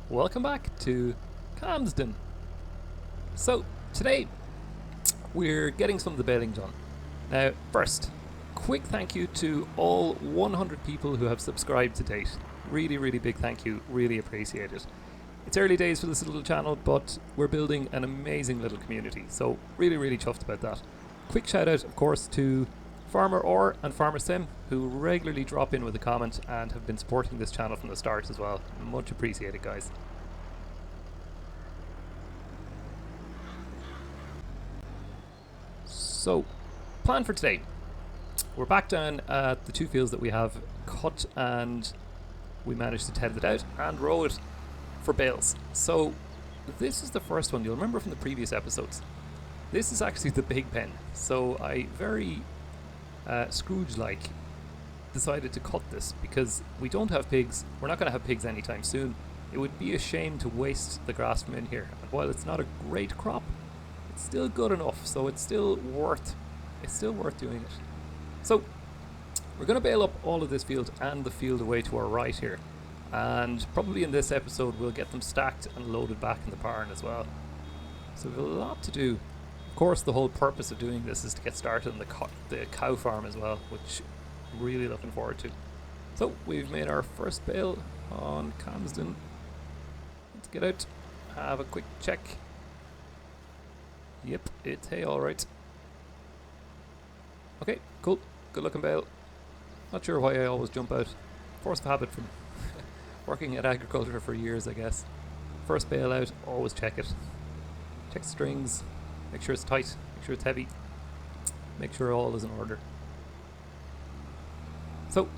Welcome back to Calmsden. So, today we're getting some of the baling done. Now, first, quick thank you to all 100 people who have subscribed to date. Really, really big thank you, really appreciate it. It's early days for this little channel, but we're building an amazing little community, so really, really chuffed about that. Quick shout out, of course, to Farmer Or and Farmer Sim, who regularly drop in with a comment and have been supporting this channel from the start as well. Much appreciated, guys. So, plan for today. We're back down at the two fields that we have cut, and we managed to tend it out and row it for bales. So, this is the first one. You'll remember from the previous episodes. This is actually the big pen. So I very Scrooge-like decided to cut this because we don't have pigs. We're not going to have pigs anytime soon. It would be a shame to waste the grass from in here. And while it's not a great crop, it's still good enough. So it's still worth doing it. So we're going to bale up all of this field and the field away to our right here. And probably in this episode we'll get them stacked and loaded back in the barn as well. So we have a lot to do. Of course, the whole purpose of doing this is to get started on the cow farm as well, which I'm really looking forward to. So we've made our first bale on Calmsden. Let's get out, have a quick check. Yep, it's hay alright. Okay, cool, good looking bale. Not sure why I always jump out. Force of habit from working at agriculture for years, I guess. First bale out, always check it. Check the strings. Make sure it's tight, make sure it's heavy, make sure all is in order. So,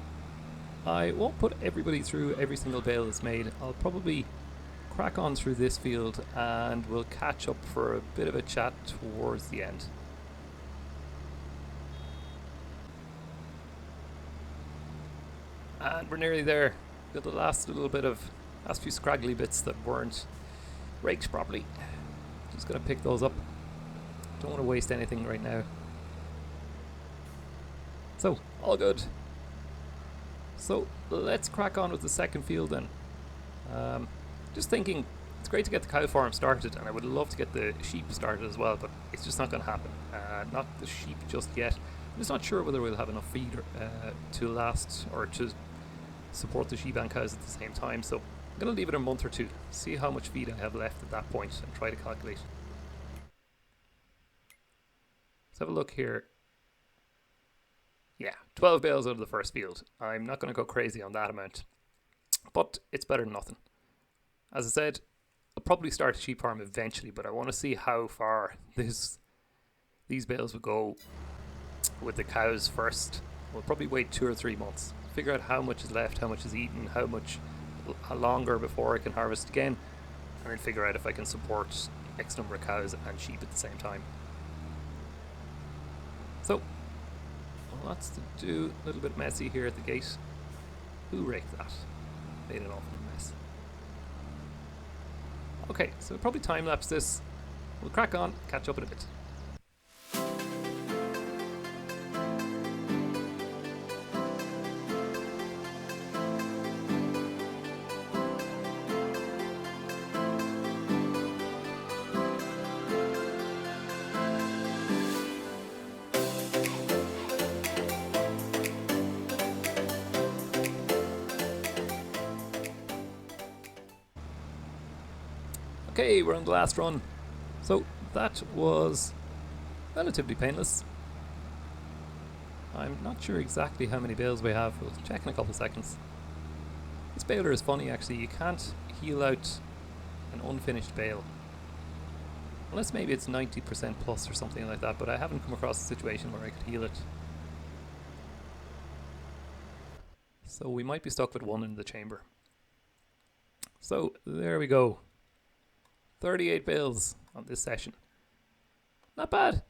I won't put everybody through every single bale that's made. I'll probably crack on through this field and we'll catch up for a bit of a chat towards the end. And we're nearly there. Got the last few scraggly bits that weren't raked properly. Just gonna pick those up. Don't want to waste anything right now. So, all good. So, let's crack on with the second field then. Just thinking, it's great to get the cow farm started, and I would love to get the sheep started as well, but it's just not going to happen. Not the sheep just yet. I'm just not sure whether we'll have enough feed to last, or to support the sheep and cows at the same time, so I'm going to leave it a month or two, see how much feed I have left at that point, and try to calculate. Let's have a look here. Yeah, 12 bales out of the first field. I'm not going to go crazy on that amount, but it's better than nothing. As I said, I'll probably start a sheep farm eventually, but I want to see how far these bales will go with the cows first. We'll probably wait 2 or 3 months, figure out how much is left, how much is eaten, how longer before I can harvest again, and then figure out if I can support X number of cows and sheep at the same time. So, lots to do, a little bit messy here at the gate. Who raked that? Made an awful mess. Okay, so we'll probably time-lapse this. We'll crack on, catch up in a bit. Okay, we're on the last run. So that was relatively painless. I'm not sure exactly how many bales we have. We'll check in a couple of seconds. This baler is funny actually. You can't heel out an unfinished bale. Unless maybe it's 90% plus or something like that, but I haven't come across a situation where I could heel it. So we might be stuck with one in the chamber. So there we go. 38 bales on this session. Not bad.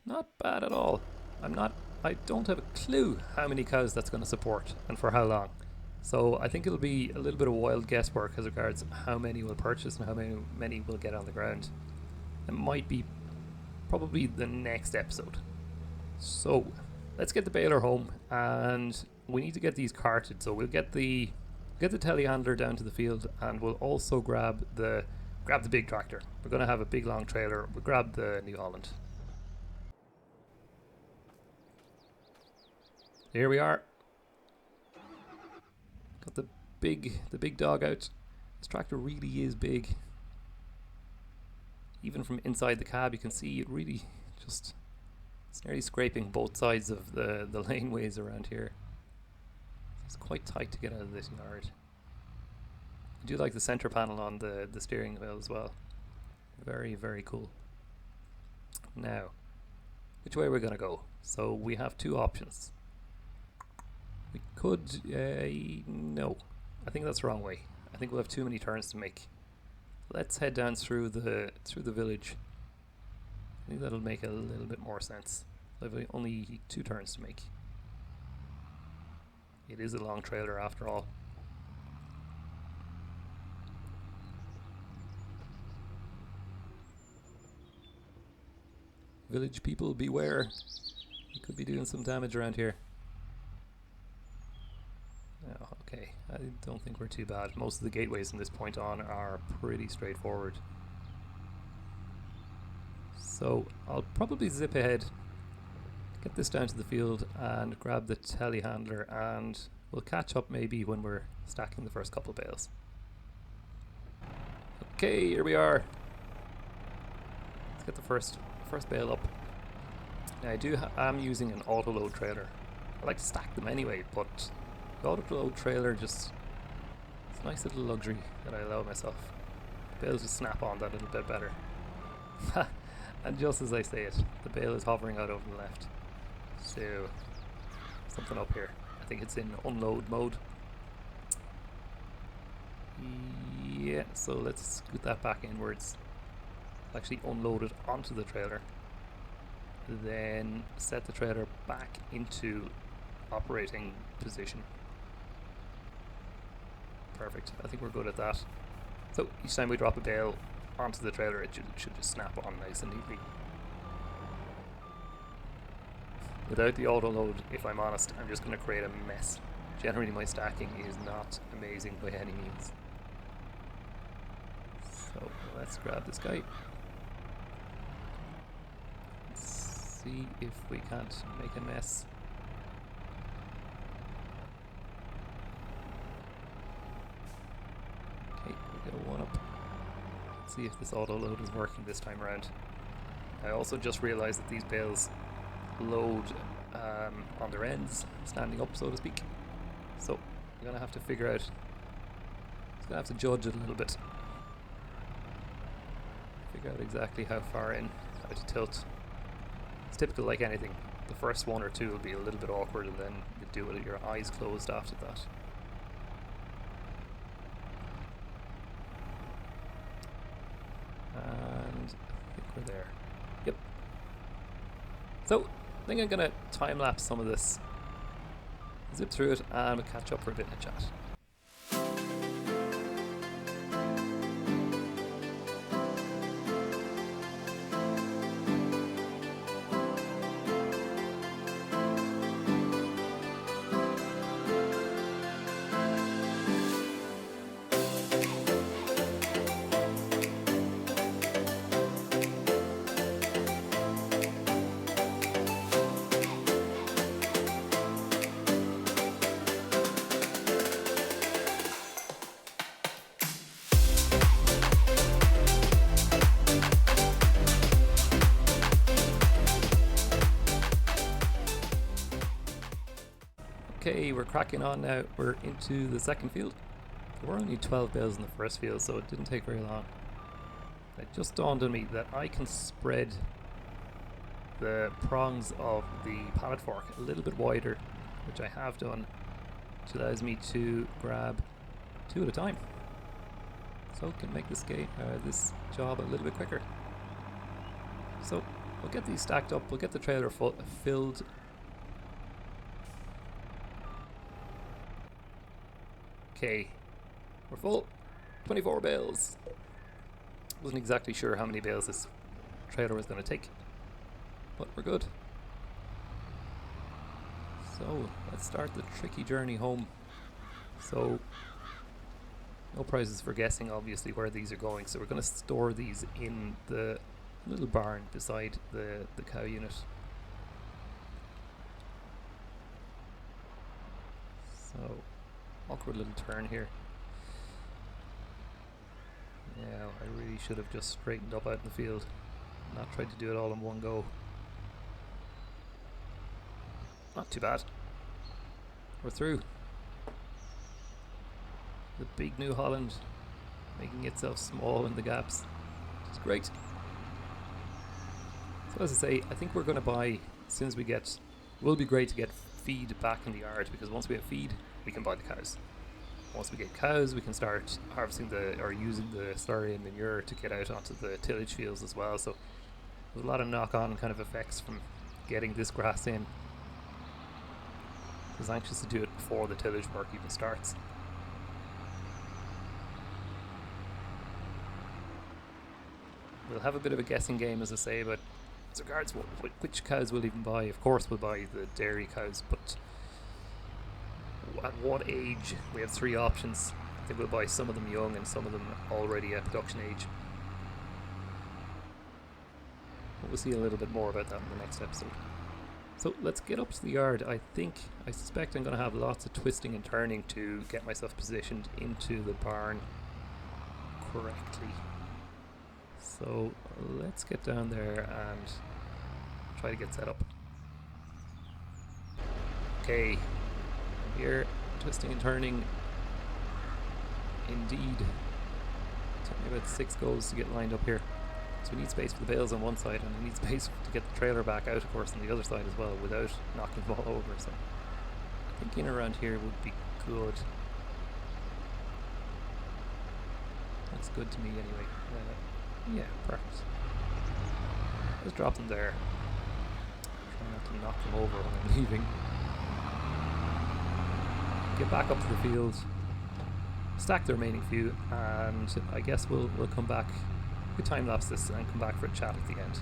Not bad at all. I don't have a clue how many cows that's going to support and for how long. So I think it'll be a little bit of wild guesswork as regards how many we'll purchase and how many we'll get on the ground. It might be probably the next episode. So let's get the baler home, and we need to get these carted. So we'll get the Get the telehandler down to the field, and we'll also grab the big tractor. We're going to have a big long trailer. We'll grab the New Holland. Here we are. Got the big dog out. This tractor really is big. Even from inside the cab, you can see it really just, it's nearly scraping both sides of the laneways around here. It's quite tight to get out of this yard. I do like the center panel on the steering wheel as well. Very, very cool. Now, which way we're going to go? So we have two options. We could, no, I think that's the wrong way. I think we'll have too many turns to make. Let's head down through the village. I think that'll make a little bit more sense. We'll have only 2 turns to make. It is a long trailer after all. Village people, beware. You could be doing some damage around here. Oh, okay, I don't think we're too bad. Most of the gateways from this point on are pretty straightforward. So I'll probably zip ahead, get this down to the field and grab the telehandler, and we'll catch up maybe when we're stacking the first couple of bales. Okay, here we are. Let's get the first bale up. Now I'm using an auto load trailer. I like to stack them anyway, but the auto load trailer just, it's a nice little luxury that I allow myself. The bales just snap on that little bit better. And just as I say it, the bale is hovering out over the left. So something up here. I think it's in unload mode. Yeah, so let's scoot that back inwards. Actually unload it onto the trailer. Then set the trailer back into operating position. Perfect. I think we're good at that. So each time we drop a bale onto the trailer, it should just snap on nice and neatly. Without the auto load, if I'm honest, I'm just going to create a mess. Generally my stacking is not amazing by any means. So let's grab this guy. Let's see if we can't make a mess. Okay, we got one up. Let's see if this auto load is working this time around. I also just realized that these bales load on their ends, standing up so to speak. So I'm gonna have to figure out, I'm gonna have to judge it a little bit. Figure out exactly how far in, how to tilt. It's typical like anything. The first 1 or 2 will be a little bit awkward, and then you do it with your eyes closed after that. And I think we're there. Yep. So I think I'm gonna time lapse some of this, zip through it, and we'll catch up for a bit in the chat. Okay, we're cracking on now. We're into the second field. There were only 12 bales in the first field, so it didn't take very long. It just dawned on me that I can spread the prongs of the pallet fork a little bit wider, which I have done, which allows me to grab 2 at a time. So it can make this job a little bit quicker. So we'll get these stacked up, we'll get the trailer filled. Okay, we're full. 24 bales. Wasn't exactly sure how many bales this trailer was going to take, but we're good. So let's start the tricky journey home. So No prizes for guessing, obviously, where these are going. So we're going to store these in the little barn beside the cow unit. So, awkward little turn here. Yeah, I really should have just straightened up out in the field, not tried to do it all in one go. Not too bad. We're through. The big New Holland making itself small in the gaps. It's great. So as I say, I think we're going to buy, as soon as we get, will be great to get feed back in the yard, because once we have feed, we can buy the cows. Once we get cows, we can start harvesting or using the slurry manure to get out onto the tillage fields as well. So there's a lot of knock-on kind of effects from getting this grass in. I was anxious to do it before the tillage work even starts. We'll have a bit of a guessing game, as I say, but as regards which cows we'll even buy, of course we'll buy the dairy cows, but at what age? We have 3 options. I think we'll buy some of them young and some of them already at production age. But we'll see a little bit more about that in the next episode. So let's get up to the yard. I suspect I'm going to have lots of twisting and turning to get myself positioned into the barn correctly. So let's get down there and try to get set up. Okay, I'm here, twisting and turning. Indeed. Took me about 6 goes to get lined up here. So we need space for the bales on one side, and we need space to get the trailer back out, of course, on the other side as well, without knocking them all over. So I think in around here would be good. That's good to me anyway. Yeah, perfect. Just drop them there. Try not to knock them over when I'm leaving. Get back up to the field, stack the remaining few, and I guess we'll come back. We time lapse this and come back for a chat at the end.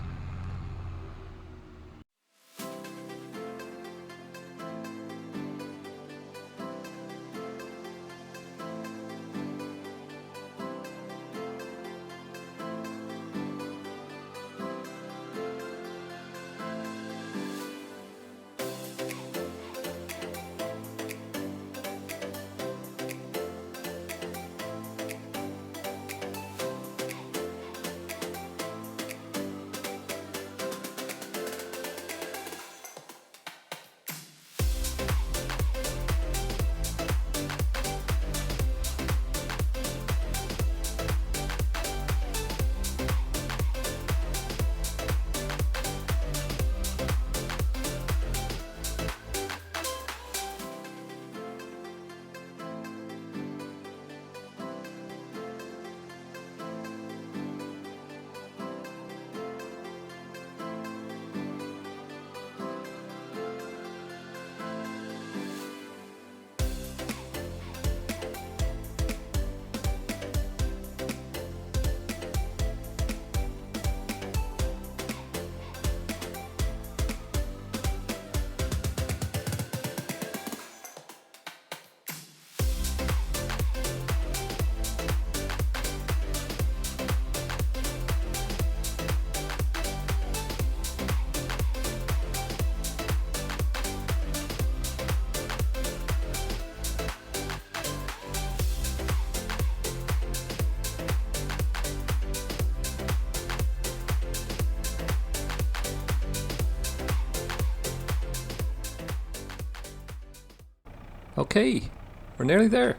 Okay, we're nearly there.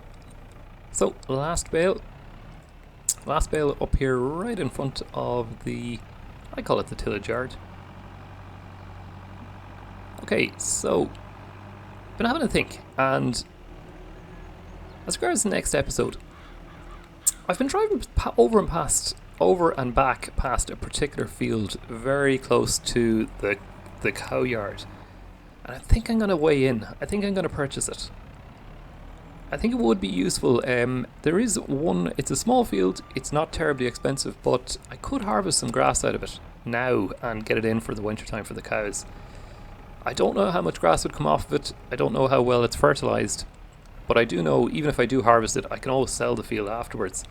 So last bale up here right in front of the, I call it the tillage yard. Okay, so been having a think, and as regards the next episode, I've been driving over and back past a particular field very close to the cow yard, and I think I'm going to weigh in. I think I'm going to purchase it. I think it would be useful. There is one, it's a small field, it's not terribly expensive, but I could harvest some grass out of it now and get it in for the winter time for the cows. I don't know how much grass would come off of it. I don't know how well it's fertilized. but I do know even if I do harvest it, I can always sell the field afterwards.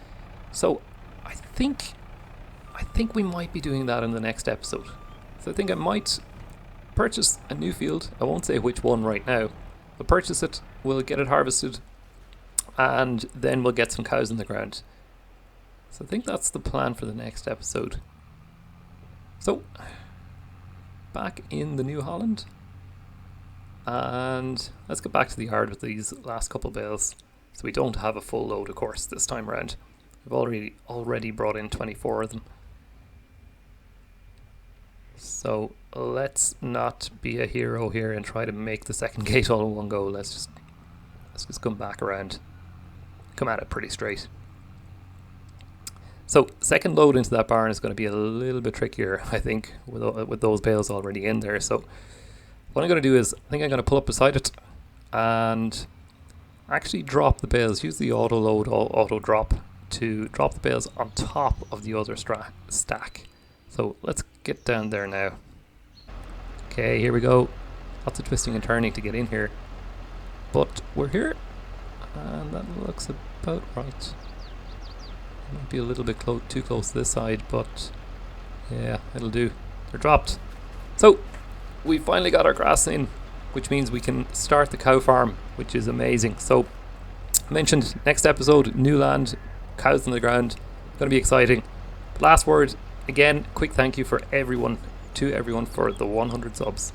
So I think we might be doing that in the next episode. So I think I might purchase a new field. I won't say which one right now. We'll purchase it, we'll get it harvested, and then we'll get some cows in the ground. So I think that's the plan for the next episode. So, back in the New Holland, and let's get back to the yard with these last couple bales. So we don't have a full load, of course, this time around. We've already brought in 24 of them. So let's not be a hero here and try to make the second gate all in one go. Let's just come back around, come at it pretty straight. So second load into that barn is going to be a little bit trickier, I think, with those bales already in there. So what I'm going to do is, I think I'm going to pull up beside it and actually drop the bales, use the auto load, auto drop to drop the bales on top of the other stack. So let's get down there now. Okay, here we go. Lots of twisting and turning to get in here, but we're here, and that looks about right. Might be a little bit too close to this side, but yeah, it'll do. They're dropped. So we finally got our grass in, which means we can start the cow farm, which is amazing. So I mentioned next episode, new land, cows in the ground, gonna be exciting. Last word, again, quick thank you to everyone for the 100 subs.